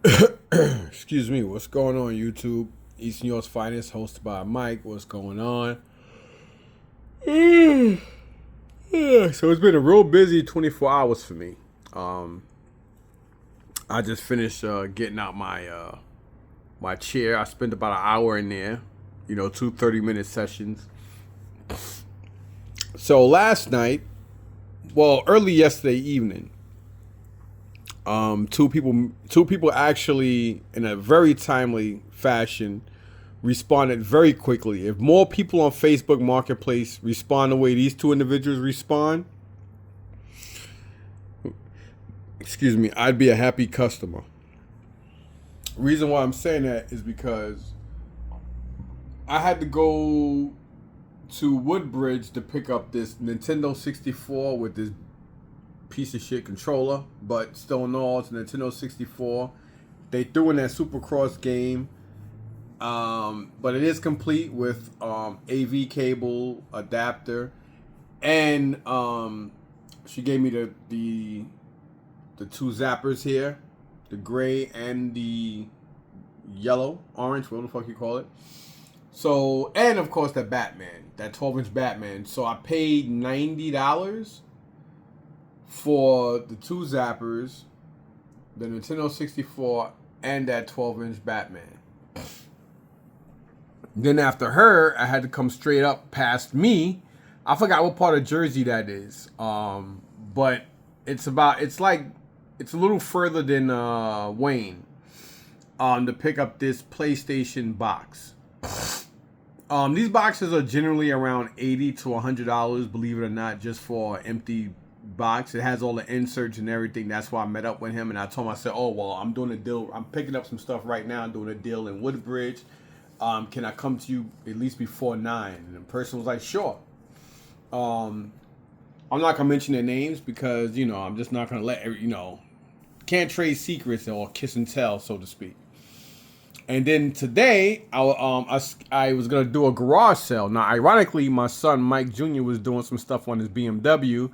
Excuse me, what's going on, YouTube? East New York's finest, hosted by Mike. What's going on? Yeah, so it's been a real busy 24 hours for me. Um, I just finished getting out my chair. I spent about an hour in there, two 30-minute sessions. So last night, well, early yesterday evening, two people actually, in a very timely fashion, responded very quickly. If more people on Facebook Marketplace respond the way these two individuals respond, excuse me, I'd be a happy customer. Reason why I'm saying that is because I had to go to Woodbridge to pick up this Nintendo 64 with this piece of shit controller, but still in all, it's a Nintendo 64. They threw in that Supercross game, but it is complete with AV cable, adapter, and she gave me the two zappers here, the gray and the yellow, orange, whatever the fuck you call it. So, and of course that Batman, that 12-inch Batman. So I paid $90 for the two zappers, the Nintendo 64, and that 12-inch Batman. Then after her, I had to come straight up past me. I forgot what part of Jersey that is. But it's a little further than Wayne. To pick up this PlayStation box. These boxes are generally around $80 to $100, believe it or not, just for an empty box. It has all the inserts and everything. That's why I met up with him, and I told him, I said, oh, well, I'm doing a deal. I'm picking up some stuff right now. I'm doing a deal in Woodbridge. Can I come to you at least before 9? And the person was like, sure. I'm not going to mention their names because, I'm just not going to let, can't trade secrets or kiss and tell, so to speak. And then today, I was going to do a garage sale. Now, ironically, my son, Mike Jr., was doing some stuff on his BMW,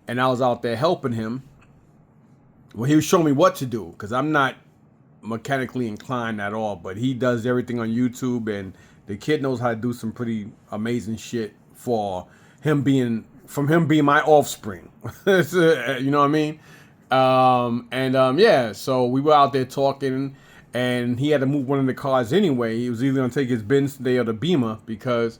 and I was out there helping him. Well, he was showing me what to do, because I'm not mechanically inclined at all, but he does everything on YouTube, and the kid knows how to do some pretty amazing shit from him being my offspring. You know what I mean? Yeah, so we were out there talking, and he had to move one of the cars anyway. He was either going to take his Benz today or the Beamer, because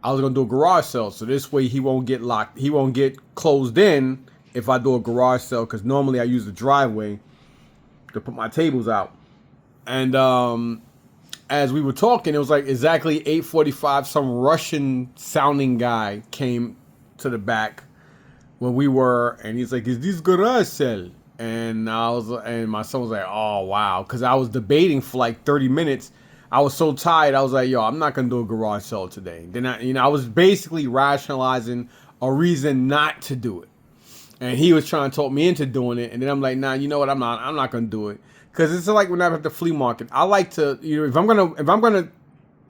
I was going to do a garage sale. So this way he won't get locked. He won't get closed in if I do a garage sale, because normally I use the driveway to put my tables out. And as we were talking, it was like exactly 8:45. Some Russian sounding guy came to the back when we were, and he's like, "Is this garage sale?" And my son was like, "Oh wow," because I was debating for like 30 minutes. I was so tired. I was like, "Yo, I'm not gonna do a garage sale today." Then I was basically rationalizing a reason not to do it, and he was trying to talk me into doing it. And then I'm like, "Nah, you know what? I'm not gonna do it." Because it's like when I'm at the flea market. I like to, if I'm gonna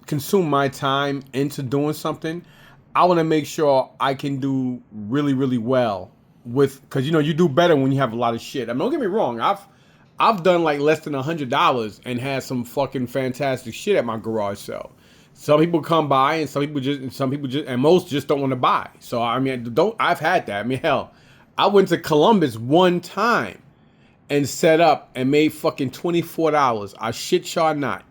consume my time into doing something, I want to make sure I can do really, really well because you do better when you have a lot of shit. I mean, don't get me wrong. I've done like less than $100 and had some fucking fantastic shit at my garage sale. Some people come by and some people just, and most just don't want to buy. So I mean, I've had that. I mean, hell, I went to Columbus one time and set up and made fucking $24. I shit y'all not.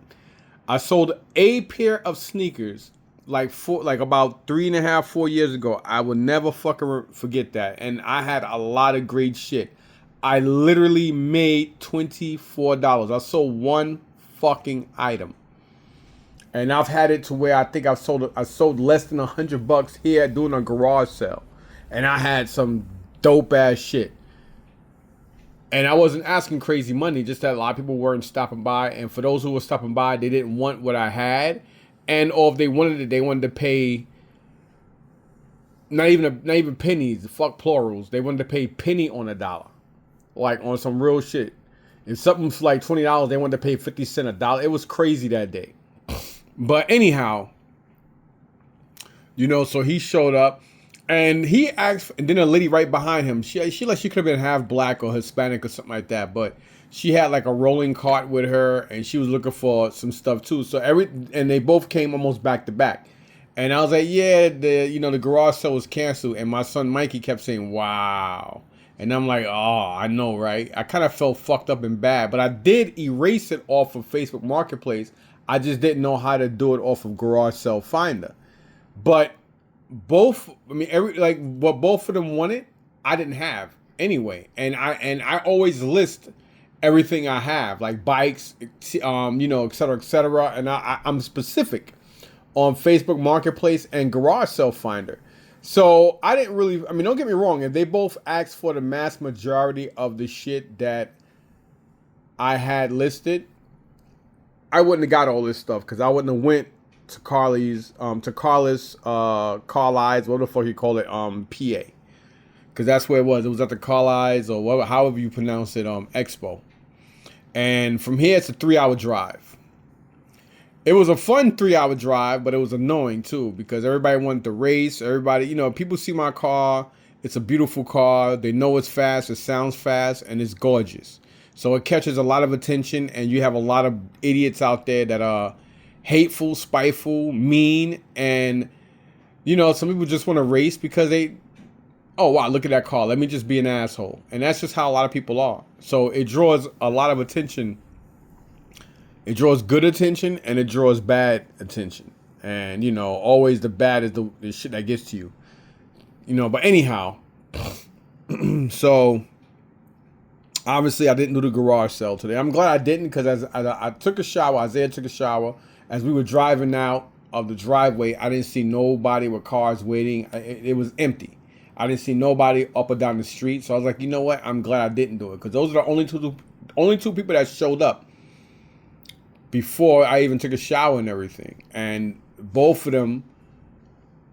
I sold a pair of sneakers like about 3.5, 4 years ago. I will never fucking forget that. And I had a lot of great shit. I literally made $24. I sold one fucking item. And I've had it to where I think I sold less than $100 here doing a garage sale. And I had some dope ass shit. And I wasn't asking crazy money, just that a lot of people weren't stopping by. And for those who were stopping by, they didn't want what I had. And or if they wanted it, they wanted to pay not even pennies, fuck plurals. They wanted to pay penny on a dollar. Like on some real shit. If something's like $20, they wanted to pay 50 cents a dollar. It was crazy that day. But anyhow, so he showed up. And he asked, and then a lady right behind him, she could have been half black or Hispanic or something like that, but she had like a rolling cart with her, and she was looking for some stuff too. And they both came almost back to back, and I was like, yeah, the garage sale was canceled, and my son Mikey kept saying, wow, and I'm like, oh, I know, right? I kind of felt fucked up and bad, but I did erase it off of Facebook Marketplace. I just didn't know how to do it off of Garage Sale Finder, but both, I mean, what both of them wanted, I didn't have anyway, and I always list everything I have, like bikes, et cetera, and I'm specific on Facebook Marketplace and Garage Sale Finder. So I didn't really, I mean, don't get me wrong, if they both asked for the mass majority of the shit that I had listed, I wouldn't have got all this stuff because I wouldn't have went to Carly's, Carli's, whatever the fuck you call it, PA, because that's where it was. It was at the Carly's or whatever, however you pronounce it, Expo. And from here, it's a 3-hour drive. It was a fun 3-hour drive, but it was annoying too because everybody wanted to race. Everybody, people see my car. It's a beautiful car. They know it's fast. It sounds fast, and it's gorgeous. So it catches a lot of attention, and you have a lot of idiots out there that are hateful, spiteful, mean, and some people just want to race because oh wow, look at that car, let me just be an asshole. And that's just how a lot of people are. So it draws a lot of attention. It draws good attention and it draws bad attention. And always the bad is the shit that gets to you. But anyhow, so obviously I didn't do the garage sale today. I'm glad I didn't because as I took a shower, Isaiah took a shower. As we were driving out of the driveway, I didn't see nobody with cars waiting. It was empty. I didn't see nobody up or down the street. So I was like, you know what? I'm glad I didn't do it because those are the only two people that showed up before I even took a shower and everything. And both of them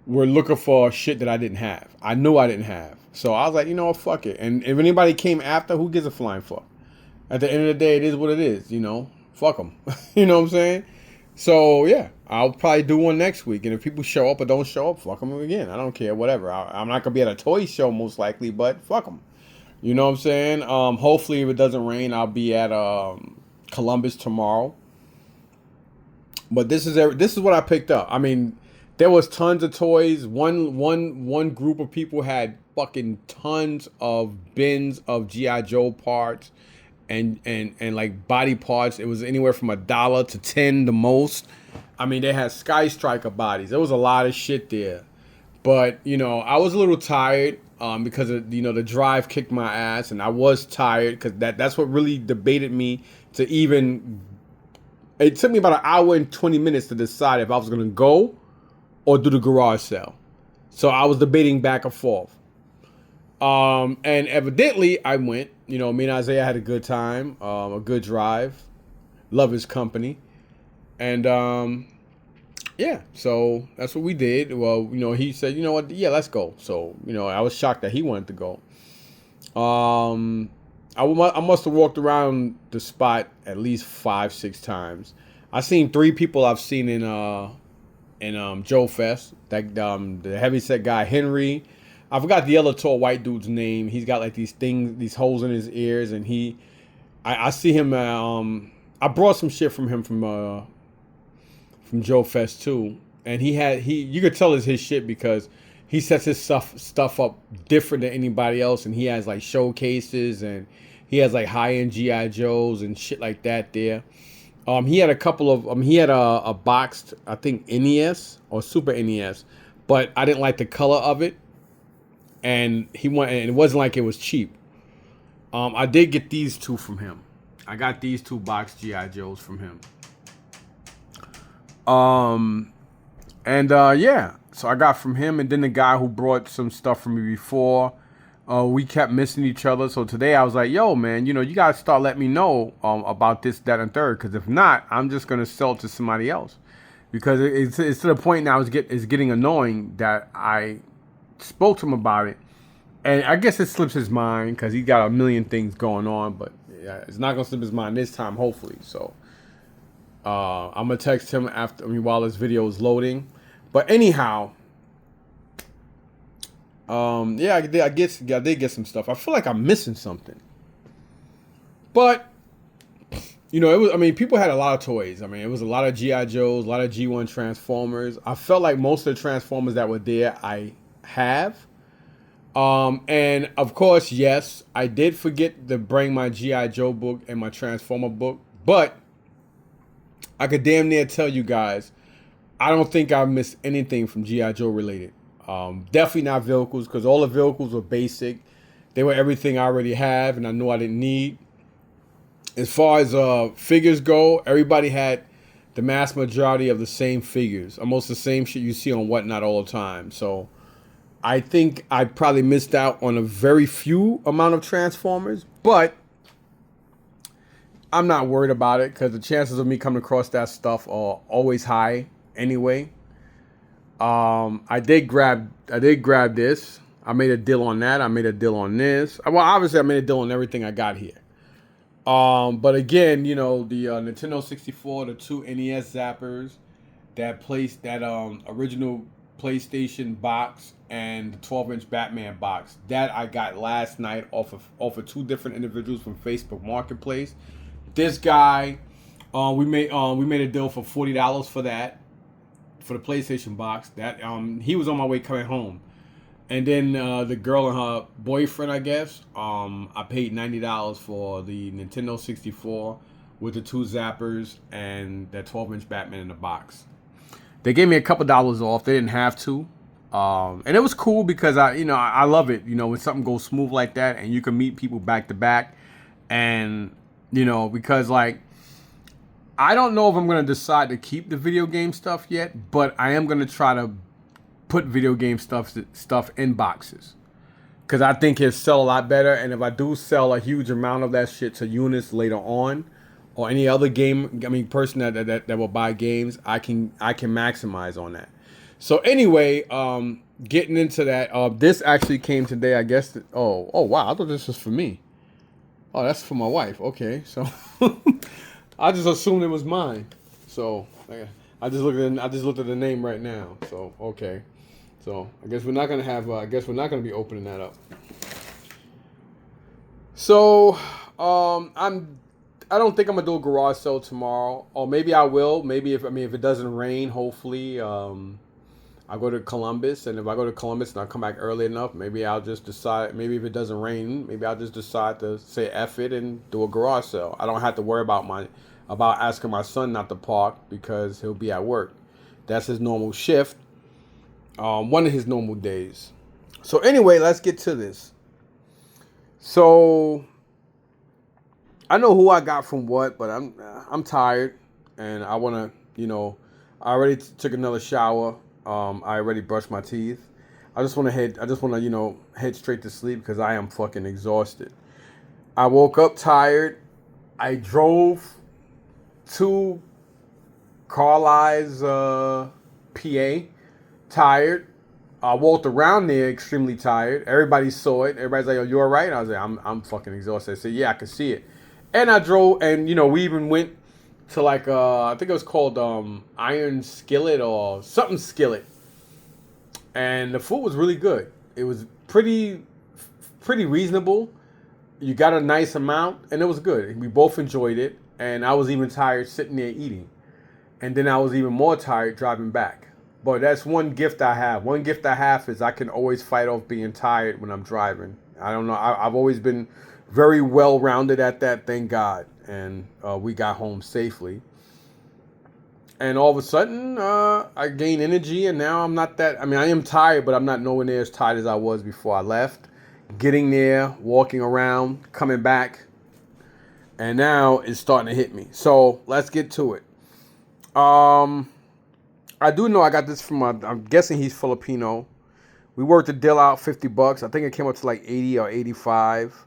were looking for shit that I didn't have. I knew I didn't have. So I was like, you know what? Fuck it. And if anybody came after, who gives a flying fuck? At the end of the day, it is what it is. Fuck them. You know what I'm saying? So, yeah, I'll probably do one next week. And if people show up or don't show up, fuck them again. I don't care, whatever. I'm not going to be at a toy show most likely, but fuck them. You know what I'm saying? Hopefully, if it doesn't rain, I'll be at Columbus tomorrow. But this is what I picked up. I mean, there was tons of toys. One group of people had fucking tons of bins of G.I. Joe parts. And like body parts, it was anywhere from $1 to $10 the most. I mean, they had Sky Striker bodies. There was a lot of shit there, but I was a little tired because of, the drive kicked my ass, and I was tired because that's what really debated me to even. It took me about 1 hour and 20 minutes to decide if I was gonna go or do the garage sale. So I was debating back and forth. And evidently I went. Me and Isaiah had a good time, a good drive. Love his company. And yeah, so that's what we did. Well, he said, you know what, yeah, let's go. So, I was shocked that he wanted to go. I must have walked around the spot at least 5-6 times. I seen 3 people I've seen in Joe Fest. That the heavyset guy Henry. I forgot the other tall white dude's name. He's got like these holes in his ears, and I see him. I brought some shit from him from Joe Fest too, and you could tell it's his shit because he sets his stuff up different than anybody else, and he has like showcases and he has like high-end G.I. Joes and shit like that there. He had a couple of he had a boxed, I think, NES or Super NES, but I didn't like the color of it. And and it wasn't like it was cheap. I did get these 2 from him. I got these 2 boxed G.I. Joes from him. Yeah. So I got from him, and then the guy who brought some stuff from me before. We kept missing each other. So today I was like, yo, man, you gotta start letting me know about this, that, and third. Because if not, I'm just gonna sell it to somebody else. Because it's to the point now it's getting annoying that I spoke to him about it, and I guess it slips his mind because he got a million things going on, but yeah, it's not gonna slip his mind this time, hopefully. So I'm gonna text him while this video is loading. But anyhow, Yeah, I did get some stuff. I feel like I'm missing something, but you know, it was. I mean, people had a lot of toys. I mean, it was a lot of GI Joes, a lot of G1 Transformers. I felt like most of the Transformers that were there, I have. And of course, yes, I did forget to bring my GI Joe book and my Transformer book, but I could damn near tell you guys, I don't think I missed anything from GI Joe related. Definitely not vehicles, because all the vehicles were basic. They were everything I already have, and I knew I didn't need. As far as figures go, everybody had the mass majority of the same figures, almost the same shit you see on Whatnot all the time. So I think I probably missed out on a very few amount of Transformers, but I'm not worried about it because the chances of me coming across that stuff are always high anyway. I did grab this. I made a deal on that. I made a deal on this. Well, obviously I made a deal on everything I got here. But again, you know, the Nintendo 64, the two NES zappers, that original PlayStation box, and the 12-inch Batman box that I got last night off of two different individuals from Facebook Marketplace. This guy, we made a deal for $40 for that, for the PlayStation box. That he was on my way coming home. And then the girl and her boyfriend, I guess, I paid $90 for the Nintendo 64 with the two zappers and that 12-inch Batman in the box. They gave me a couple dollars off. They didn't have to. And it was cool because I love it, you know, when something goes smooth like that and you can meet people back to back. And, you know, because like, I don't know if I'm going to decide to keep the video game stuff yet, but I am going to try to put video game stuff in boxes, because I think it'll sell a lot better. And if I do sell a huge amount of that shit to units later on, or any other person that will buy games, I can maximize on that. So anyway, getting into that, this actually came today, I guess. Oh wow, I thought this was for me. Oh, that's for my wife. Okay, so I just assumed it was mine. So I just looked at the name right now. So okay. So I guess we're not gonna be opening that up. So I don't think I'm gonna do a garage sale tomorrow, or maybe I will. Maybe if it doesn't rain, hopefully I go to Columbus, and if I go to Columbus and I come back early enough, maybe I'll just decide. Maybe if it doesn't rain, maybe I'll just decide to say F it and do a garage sale. I don't have to worry about asking my son not to park because he'll be at work. That's his normal shift. One of his normal days. So anyway, let's get to this. So I know who I got from what, but I'm tired and I want to, I already took another shower. I already brushed my teeth. I just want to head straight to sleep because I am fucking exhausted. I woke up tired. I drove to Carlisle's PA. Tired. I walked around there extremely tired. Everybody saw it. Everybody's like, "Oh, you all right?" And I was like, "I'm fucking exhausted." I said, "Yeah, I can see it." And I drove, and we even went to like I think it was called Iron Skillet or something Skillet, and the food was really good. It was pretty reasonable. You got a nice amount, and it was good. We both enjoyed it, and I was even tired sitting there eating, and then I was even more tired driving back. But that's one gift I have. One gift I have is I can always fight off being tired when I'm driving. I don't know. I've always been very well-rounded at that, thank God. And we got home safely. And all of a sudden, I gained energy, and now I'm not that... I mean, I am tired, but I'm not nowhere near as tired as I was before I left. Getting there, walking around, coming back. And now it's starting to hit me. So, let's get to it. I do know I got this from I'm guessing he's Filipino. We worked the deal out, $50. I think it came up to like 80 or 85.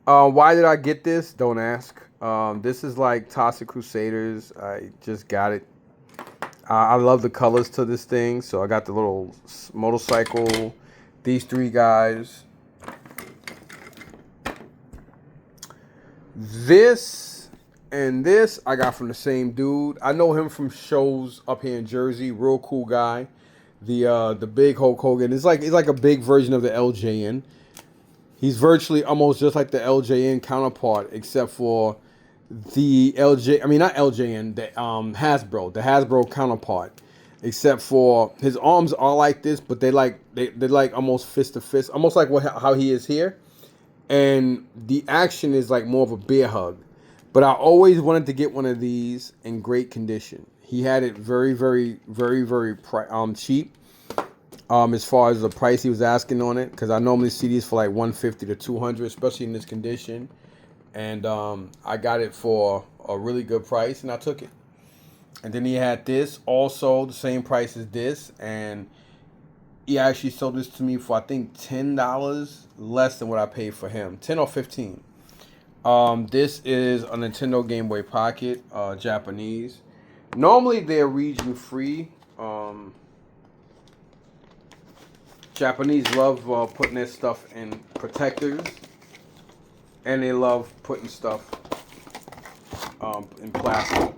Why did I get this? Don't ask. This is like Toxic Crusaders. I just got it. I love the colors to this thing. So I got the little motorcycle. These three guys. This and this I got from the same dude. I know him from shows up here in Jersey. Real cool guy. the big Hulk Hogan. It's like a big version of the LJN. He's virtually almost just like the LJN counterpart, except for the LJ. I mean, not LJN, the Hasbro counterpart. Except for his arms are like this, but they're like almost fist to fist, almost like how he is here. And the action is like more of a bear hug. But I always wanted to get one of these in great condition. He had it very, very, very, very cheap. As far as the price he was asking on it, because I normally see these for like 150 to 200, especially in this condition. And I got it for a really good price, and I took it. And then he had this, also the same price as this, and he actually sold this to me for I think $10 less than what I paid for him, 10 or 15. This is a Nintendo Game Boy Pocket, Japanese. Normally they're region free. Japanese love putting their stuff in protectors, and they love putting stuff in plastic.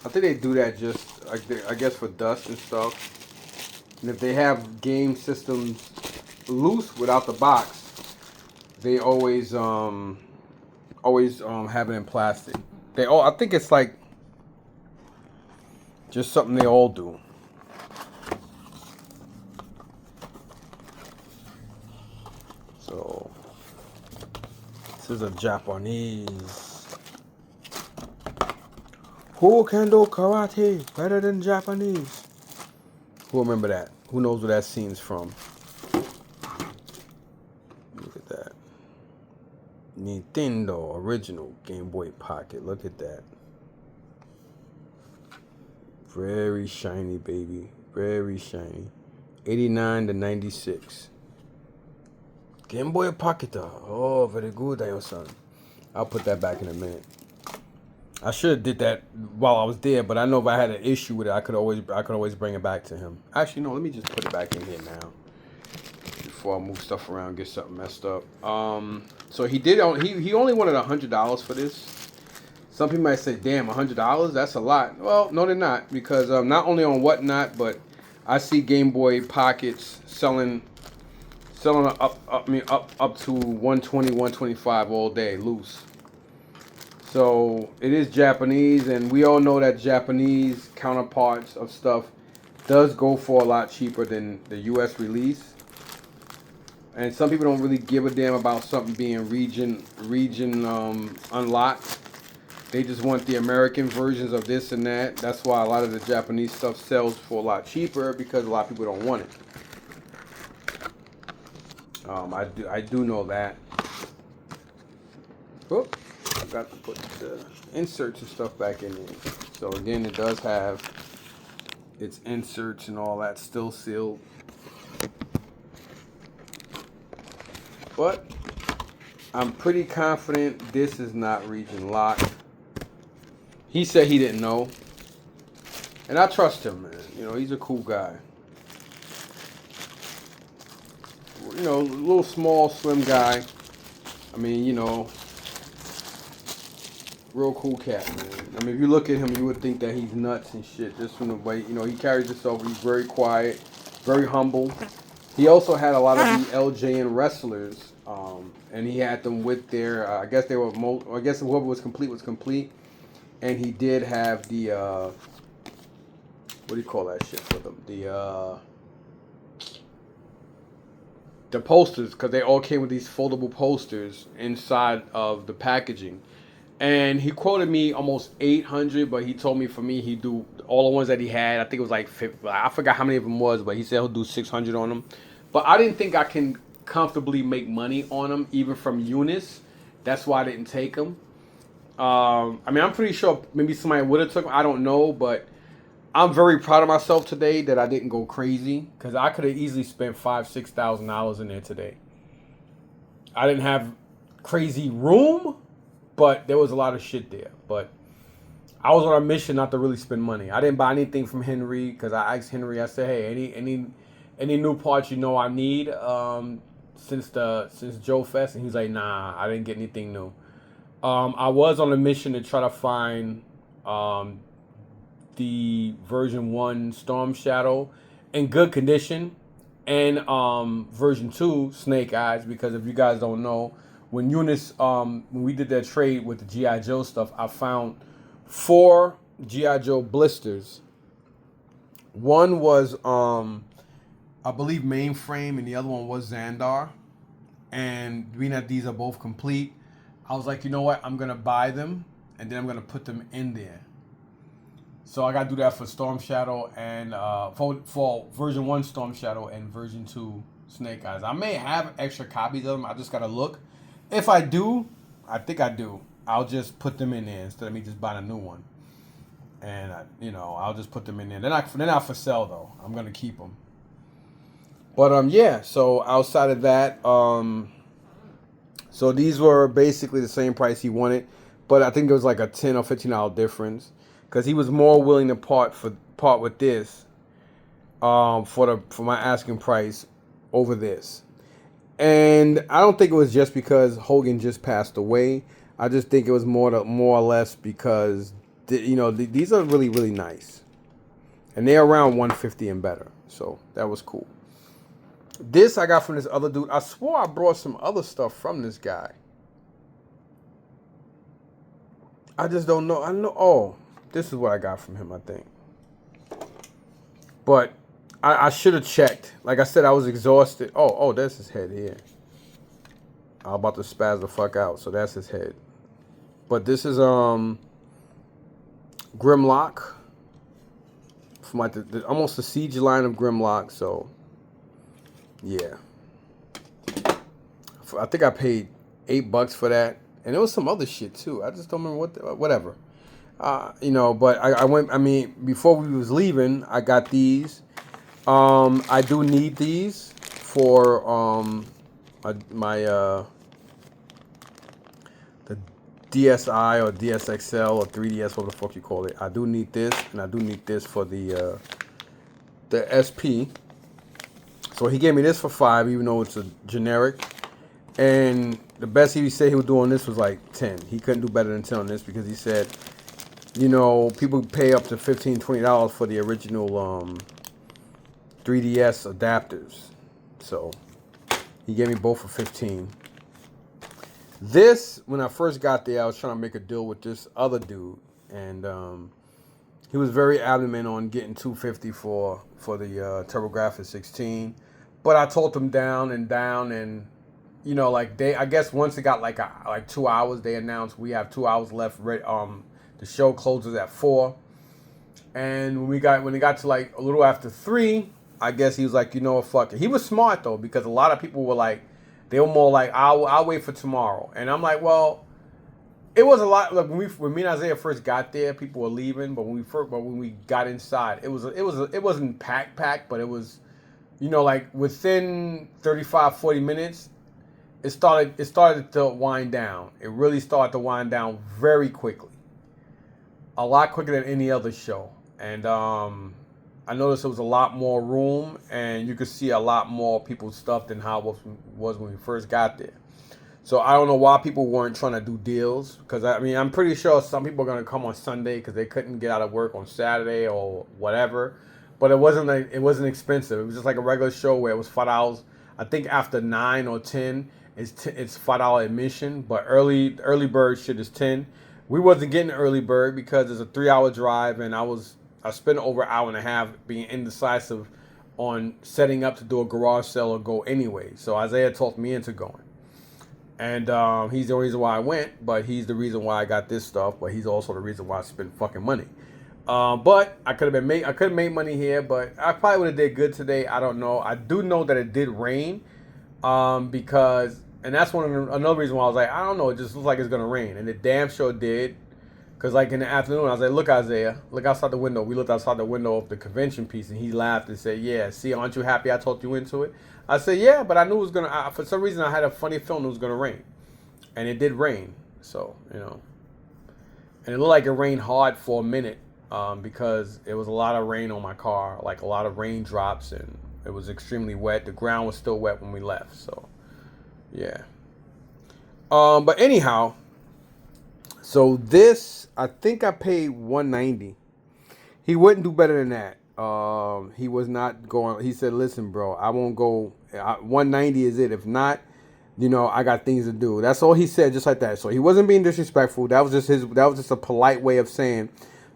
I think they do that just, I guess, for dust and stuff. And if they have game systems loose without the box, they always have it in plastic. I think it's like just something they all do. So this is a Japanese. Who can do karate better than Japanese? Who remember that? Who knows where that scene's from? Look at that. Nintendo original Game Boy Pocket. Look at that. Very shiny, baby. Very shiny. 89 to 96. Game Boy Pocket. Oh, very good, Ayo-san. I'll put that back in a minute. I should have did that while I was there, but I know if I had an issue with it, I could always bring it back to him. Actually, no, let me just put it back in here now before I move stuff around, get something messed up. So he only wanted $100 for this. Some people might say, "Damn, $100? That's a lot." Well, no, they're not, because not only on Whatnot, but I see Game Boy Pockets selling up to 120, 125 all day loose. So it is Japanese, and we all know that Japanese counterparts of stuff does go for a lot cheaper than the U.S. release. And some people don't really give a damn about something being region unlocked. They just want the American versions of this and that. That's why a lot of the Japanese stuff sells for a lot cheaper, because a lot of people don't want it. I do know that. Whoop. I got to put the inserts and stuff back in there. So again, it does have its inserts and all that still sealed. But I'm pretty confident this is not region locked. He said he didn't know. And I trust him, man. You know, he's a cool guy. You know, a little small, slim guy. I mean, you know, real cool cat, man. I mean, if you look at him, you would think that he's nuts and shit, just from the way, you know, he carries himself. He's very quiet, very humble. He also had a lot of the LJN wrestlers, and he had them with their, I guess they were, I guess whoever was complete. And he did have the, what do you call that shit for them? The posters, because they all came with these foldable posters inside of the packaging. And he quoted me almost 800, but he told me for me he'd do all the ones that he had. I think it was like 50, I forgot how many of them was, but he said he'll do 600 on them. But I didn't think I can comfortably make money on them, even from Eunice. That's why I didn't take them. I mean, I'm pretty sure maybe somebody would have took them. I don't know, but I'm very proud of myself today that I didn't go crazy, because I could have easily spent $5,000-$6,000 in there today. I didn't have crazy room, but there was a lot of shit there. But I was on a mission not to really spend money. I didn't buy anything from Henry, because I asked Henry, I said, hey, any new parts you know I need since Joe Fest? And he's like, nah, I didn't get anything new. I was on a mission to try to find the version 1 Storm Shadow in good condition, and version 2 Snake Eyes, because if you guys don't know, when Eunice when we did that trade with the G.I. Joe stuff, I found 4 G.I. Joe blisters. One was I believe Mainframe, and the other one was Xandar. And being that these are both complete, I was like, you know what? I'm going to buy them, and then I'm going to put them in there. So I got to do that for Storm Shadow and for version 1 Storm Shadow and version 2 Snake Eyes. I may have extra copies of them. I just got to look. If I do, I think I do, I'll just put them in there instead of me just buying a new one. And, I'll just put them in there. They're not for sale, though. I'm going to keep them. But, yeah, so outside of that, so these were basically the same price he wanted. But I think there was like a $10 or $15 difference. Because he was more willing to part with this for my asking price over this. And I don't think it was just because Hogan just passed away. I just think it was more or less because these are really, really nice, and they're around $150 and better. So that was cool. This I got from this other dude. I swore I brought some other stuff from this guy. I just don't know. I know. Oh, this is what I got from him, I think. But I should have checked. Like I said, I was exhausted. Oh, that's his head here. I'm about to spaz the fuck out. So that's his head. But this is Grimlock, from like almost the siege line of Grimlock. So yeah, I think I paid $8 for that, and there was some other shit too. I just don't remember whatever. But I went. I mean, before we was leaving, I got these. I do need these for my the DSi or DSXL or 3DS, whatever the fuck you call it. I do need this, and I do need this for the SP. So he gave me this for $5, even though it's a generic. And the best he said he would do on this was like 10. He couldn't do better than 10 on this because he said, people pay up to $15, $20 for the original 3DS adapters. So he gave me both for 15. This, when I first got there, I was trying to make a deal with this other dude, and he was very adamant on getting $250 for the TurboGrafx 16. But I told him down, and I guess once it got like 2 hours, they announced we have 2 hours left. The show closes at 4, and when it got to like a little after 3, I guess he was like, fuck it. He was smart though, because a lot of people were like, they were more like, I'll wait for tomorrow. And I'm like, well, it was a lot. Like when me and Isaiah first got there, people were leaving, but when we got inside, it wasn't packed, but it was, like within 35, 40 minutes, it started to wind down. It really started to wind down very quickly. A lot quicker than any other show. And I noticed there was a lot more room, and you could see a lot more people's stuff than how it was when we first got there. So I don't know why people weren't trying to do deals, because I'm pretty sure some people are going to come on Sunday because they couldn't get out of work on Saturday or whatever. But it wasn't expensive. It was just like a regular show where it was $5. I think after 9 or 10, it's $5 admission, but early bird shit is 10. We wasn't getting early bird because it's a 3-hour drive, and I spent over an hour and a half being indecisive on setting up to do a garage sale or go anyway. So Isaiah talked me into going. And he's the reason why I went, but he's the reason why I got this stuff, but he's also the reason why I spent fucking money. But I could have made money here, but I probably would have did good today. I don't know. I do know that it did rain, because, and that's another reason why I was like, I don't know, it just looks like it's gonna rain, and it damn sure did. Because like in the afternoon, I was like, look, Isaiah, look outside the window. We looked outside the window of the convention piece, and he laughed and said, yeah, see, aren't you happy I talked you into it? I said, yeah, but I knew it was going to, for some reason, I had a funny feeling it was going to rain. And it did rain. So, And it looked like it rained hard for a minute, because it was a lot of rain on my car, like a lot of raindrops, and it was extremely wet. The ground was still wet when we left. So, yeah. But anyhow, so this, I think I paid $190. He wouldn't do better than that. He was not going. He said, "Listen, bro, I won't go. 190 is it. If not, I got things to do." That's all he said, just like that. So he wasn't being disrespectful. That was just his. That was just a polite way of saying,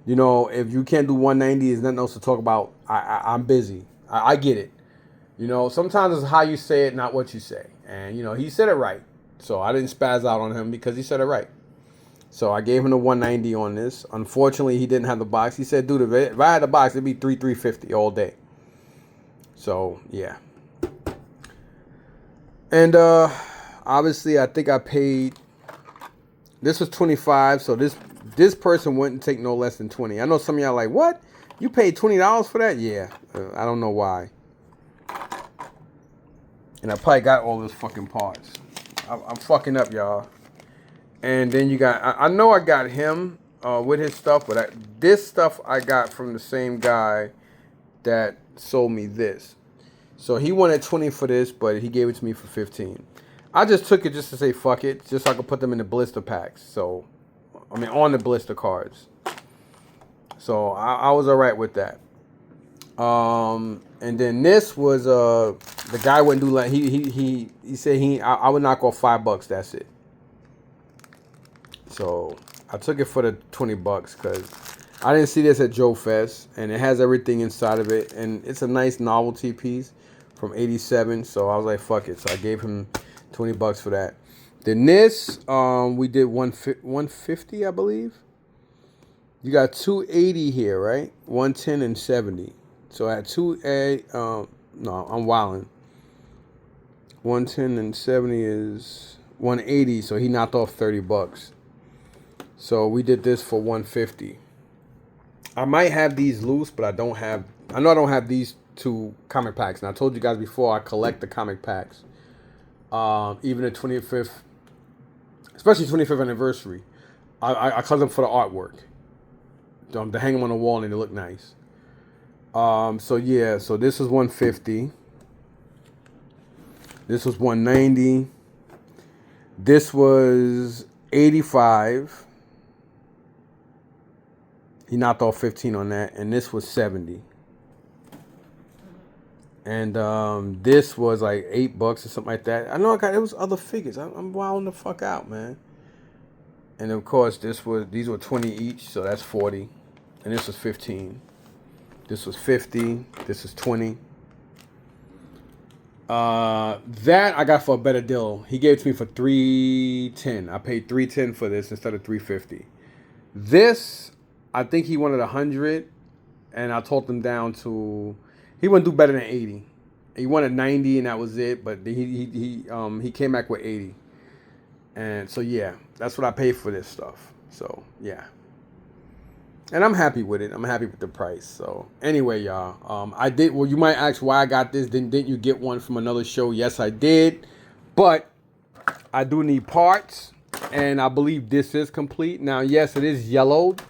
if you can't do 190, there's nothing else to talk about. I'm busy. I get it. Sometimes it's how you say it, not what you say. And he said it right. So I didn't spaz out on him because he said it right. So I gave him the 190 on this. Unfortunately, he didn't have the box. He said, dude, if I had the box, it'd be $350 all day. So, yeah. And obviously, I think I paid, this was 25, so this person wouldn't take no less than 20. I know some of y'all like, what? You paid $20 for that? Yeah. I don't know why. And I probably got all those fucking parts. I'm fucking up, y'all. And then you got, I know I got him with his stuff, but this stuff I got from the same guy that sold me this. So he wanted 20 for this, but he gave it to me for 15. I just took it just to say fuck it, just so I could put them in the blister packs. So, on the blister cards. So I was all right with that. And then this was the guy wouldn't do like he said I would knock off $5. That's it. So I took it for the $20 because I didn't see this at Joe Fest, and it has everything inside of it, and it's a nice novelty piece from '87. So I was like, fuck it. So I gave him $20 for that. Then this, we did 150, I believe. You got 280 here, right? 110 and 70. So at 2A, no, I'm wilding. 110 and 70 is 180. So he knocked off $30. So we did this for 150. I might have these loose, but I don't have. I know I don't have these two comic packs. And I told you guys before I collect the comic packs. Even the 25th, especially 25th anniversary, I collect them for the artwork. To hang them on the wall and they look nice. So yeah, so this is 150. This was 190. This was 85. He knocked off 15 on that, and this was 70. And this was like $8 or something like that. I know it was other figures. I'm wilding the fuck out, man. And of course, these were 20 each, so that's 40. And this was 15. This was 50. This was 20. That I got for a better deal. He gave it to me for $310. I paid $310 for this instead of $350. This, I think he wanted 100, and I talked him down to. He wouldn't do better than 80. He wanted 90, and that was it. But he came back with 80. And so yeah, that's what I paid for this stuff. So yeah. And I'm happy with it. I'm happy with the price. So anyway, y'all, I did. Well, you might ask why I got this. Didn't you get one from another show? Yes, I did. But I do need parts, and I believe this is complete. Now, yes, it is yellowed,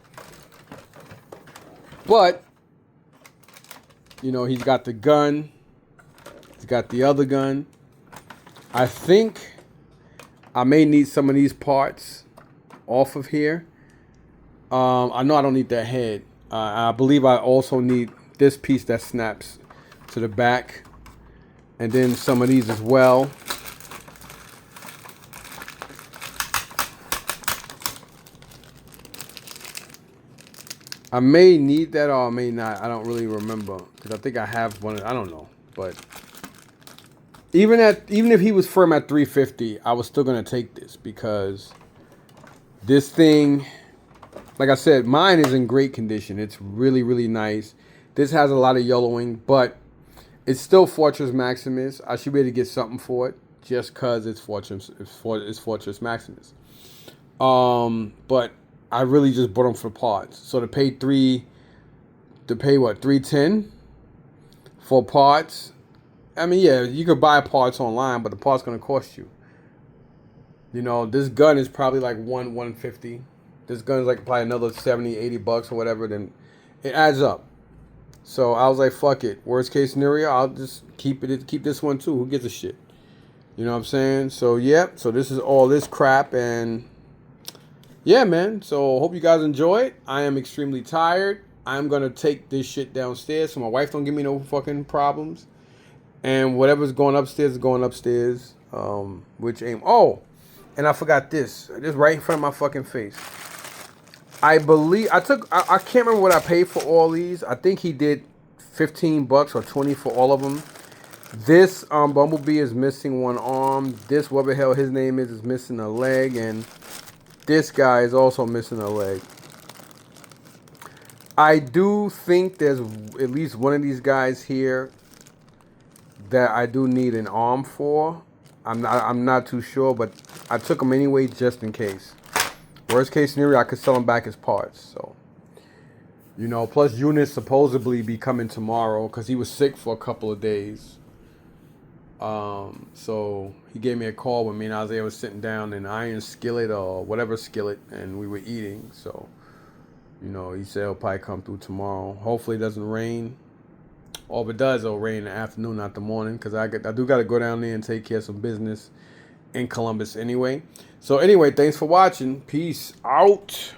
but he's got the gun. He's got the other gun. I think I may need some of these parts off of here. I know I don't need that head. I believe I also need this piece that snaps to the back. And then some of these as well. I may need that or I may not. I don't really remember. Because I think I have one. I don't know. But even if he was firm at $350, I was still going to take this. Because this thing, like I said, mine is in great condition. It's really, really nice. This has a lot of yellowing, but it's still Fortress Maximus. I should be able to get something for it just because it's Fortress Maximus. But I really just bought them for parts. So to pay $310 for parts. I mean, yeah, you could buy parts online, but the part's gonna cost you. This gun is probably like $150. This gun's like probably another $70, $80 or whatever. Then it adds up. So I was like, fuck it. Worst case scenario, I'll just keep this one too. Who gives a shit? You know what I'm saying? So yeah. So this is all this crap, and yeah, man. So hope you guys enjoy it. I am extremely tired. I'm gonna take this shit downstairs so my wife don't give me no fucking problems. And whatever's going upstairs is going upstairs. Which ain't. Oh, and I forgot this. This right in front of my fucking face. I believe I took. I can't remember what I paid for all these. I think he did $15 or 20 for all of them. This Bumblebee is missing one arm. This whatever the hell his name is missing a leg, and this guy is also missing a leg. I do think there's at least one of these guys here that I do need an arm for. I'm not too sure, but I took them anyway just in case. Worst case scenario, I could sell them back as parts. So, you know, plus Eunice supposedly be coming tomorrow because he was sick for a couple of days. So he gave me a call when me and Isaiah was sitting down in iron skillet or whatever skillet, and we were eating. So, you know, he said he'll probably come through tomorrow. Hopefully it doesn't rain. Or if it does, it'll rain in the afternoon, not the morning, because I do got to go down there and take care of some business in Columbus anyway. So anyway, thanks for watching. Peace out.